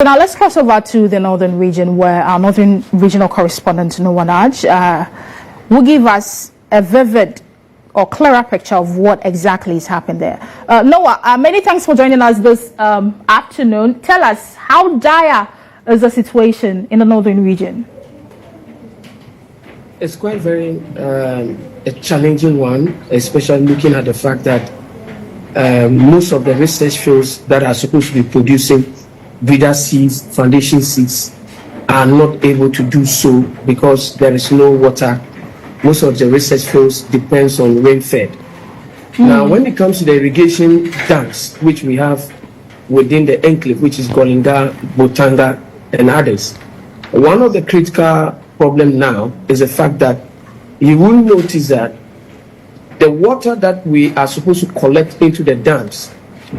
Now let's cross over to the northern region, where our northern regional correspondent Nash will give us a vivid or clearer picture of what exactly is happening there. Noah, many thanks for joining us this afternoon. Tell us, how dire is the situation in the northern region? It's quite very a challenging one, especially looking at the fact that most of the research fields that are supposed to be producing breeder seeds, foundation seeds, are not able to do so because there is no water. Most of the research fields depends on rain-fed. Now, when it comes to the irrigation dams, which we have within the enclave, which is Golinga, Botanga, and others, one of the critical problems now is the fact that you will notice that the water that we are supposed to collect into the dams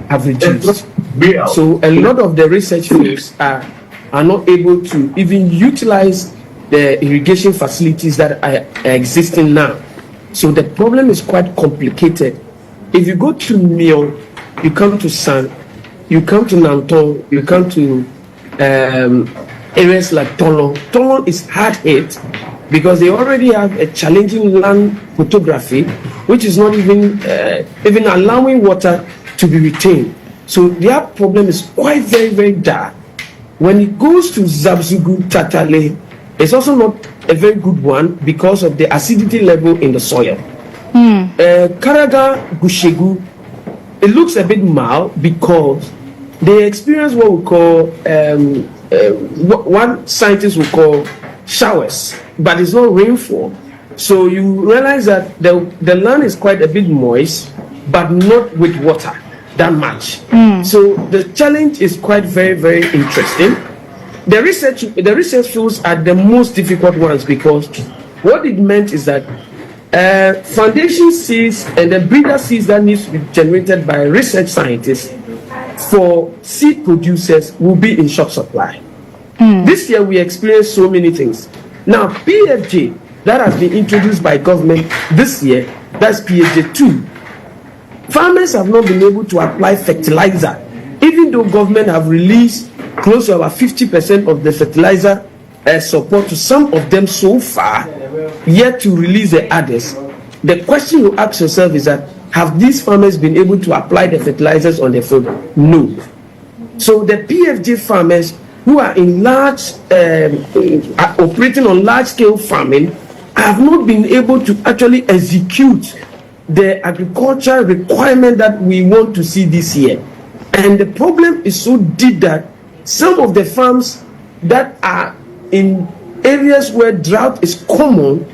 have reduced. So a lot of the research fields are not able to even utilize the irrigation facilities that are existing now. So the problem is quite complicated. If you go to Mio, you come to San, you come to Nanton, you come to areas like Tolon. Tolon is hard hit because they already have a challenging land photography, which is not even allowing water to be retained. So their problem is quite very dire. When it goes to Zabzugu, Tatale, it's also not a very good one because of the acidity level in the soil. Karaga, Gushegu, it looks a bit mild because they experience what we call, one scientist will call showers, but it's not rainfall. So you realize that the land is quite a bit moist, but not with water that much. So the challenge is quite very interesting. The research fields are the most difficult ones because what it meant is that foundation seeds and the breeder seeds that needs to be generated by research scientists for seed producers will be in short supply. This year we experienced so many things. Now PFJ that has been introduced by government this year, that's PFJ 2. Farmers have not been able to apply fertilizer, even though government have released close to about 50% of the fertilizer support to some of them so far, yet to release the others. The question you ask yourself is that, have these farmers been able to apply the fertilizers on their field? No. So the PFJ farmers who are in large, operating on large-scale farming, have not been able to actually execute the agricultural requirement that we want to see this year. And the problem is so deep that some of the farms that are in areas where drought is common,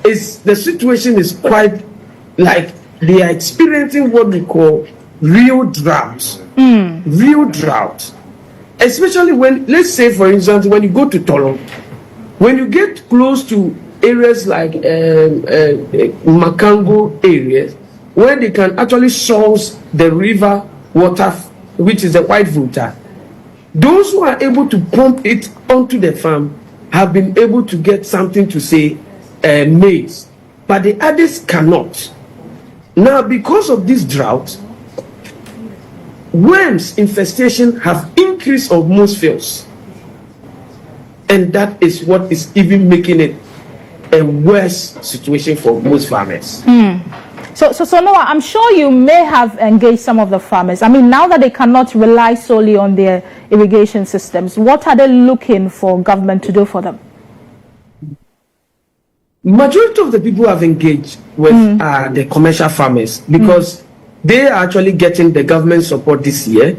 the situation is quite like they are experiencing what we call real drought. Real drought. Especially when, let's say for instance, when you go to Tolon, when you get close to areas like Makango areas, where they can actually source the river water, which is the white water, those who are able to pump it onto the farm have been able to get something to say maize, but the others cannot. Now, because of this drought, worms infestation have increased on most fields, and that is what is even making it a worse situation for most farmers. So Noah, I'm sure you may have engaged some of the farmers. I mean, now that they cannot rely solely on their irrigation systems, what are they looking for government to do for them? Majority of the people have engaged with the commercial farmers because they are actually getting the government support this year,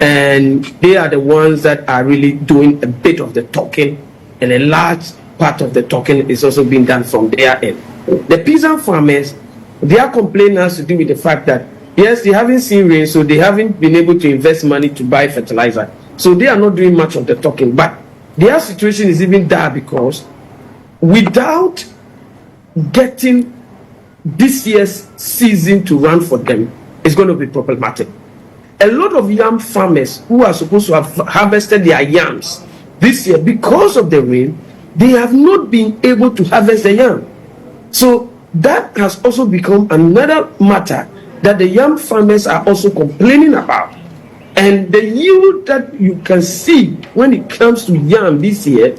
and they are the ones that are really doing a bit of the talking, and a large part of the talking is also being done from their end. The peasant farmers, their complaint has to do with the fact that, yes, they haven't seen rain, so they haven't been able to invest money to buy fertilizer. So they are not doing much of the talking. But their situation is even dire because without getting this year's season to run for them, it's going to be problematic. A lot of yam farmers who are supposed to have harvested their yams this year, because of the rain, they have not been able to harvest the yam. So that has also become another matter that the yam farmers are also complaining about. And the yield that you can see when it comes to yam this year,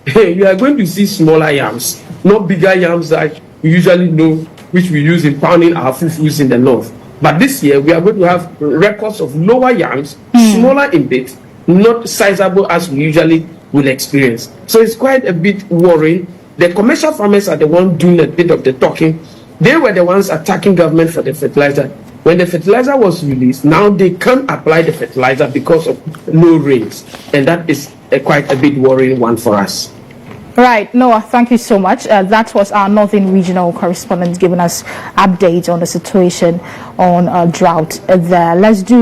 you are going to see smaller yams, not bigger yams that we usually know, which we use in pounding our fufus in the north. But this year, we are going to have records of lower yams, smaller in bit, not sizable as we usually will experience. So it's quite a bit worrying. The commercial farmers are the ones doing a bit of the talking. They were the ones attacking government for the fertilizer. When the fertilizer was released, now they can't apply the fertilizer because of low rains. And that is quite a bit worrying one for us. Right, Noah, thank you so much. That was our Northern Regional correspondent giving us updates on the situation on drought there. Let's do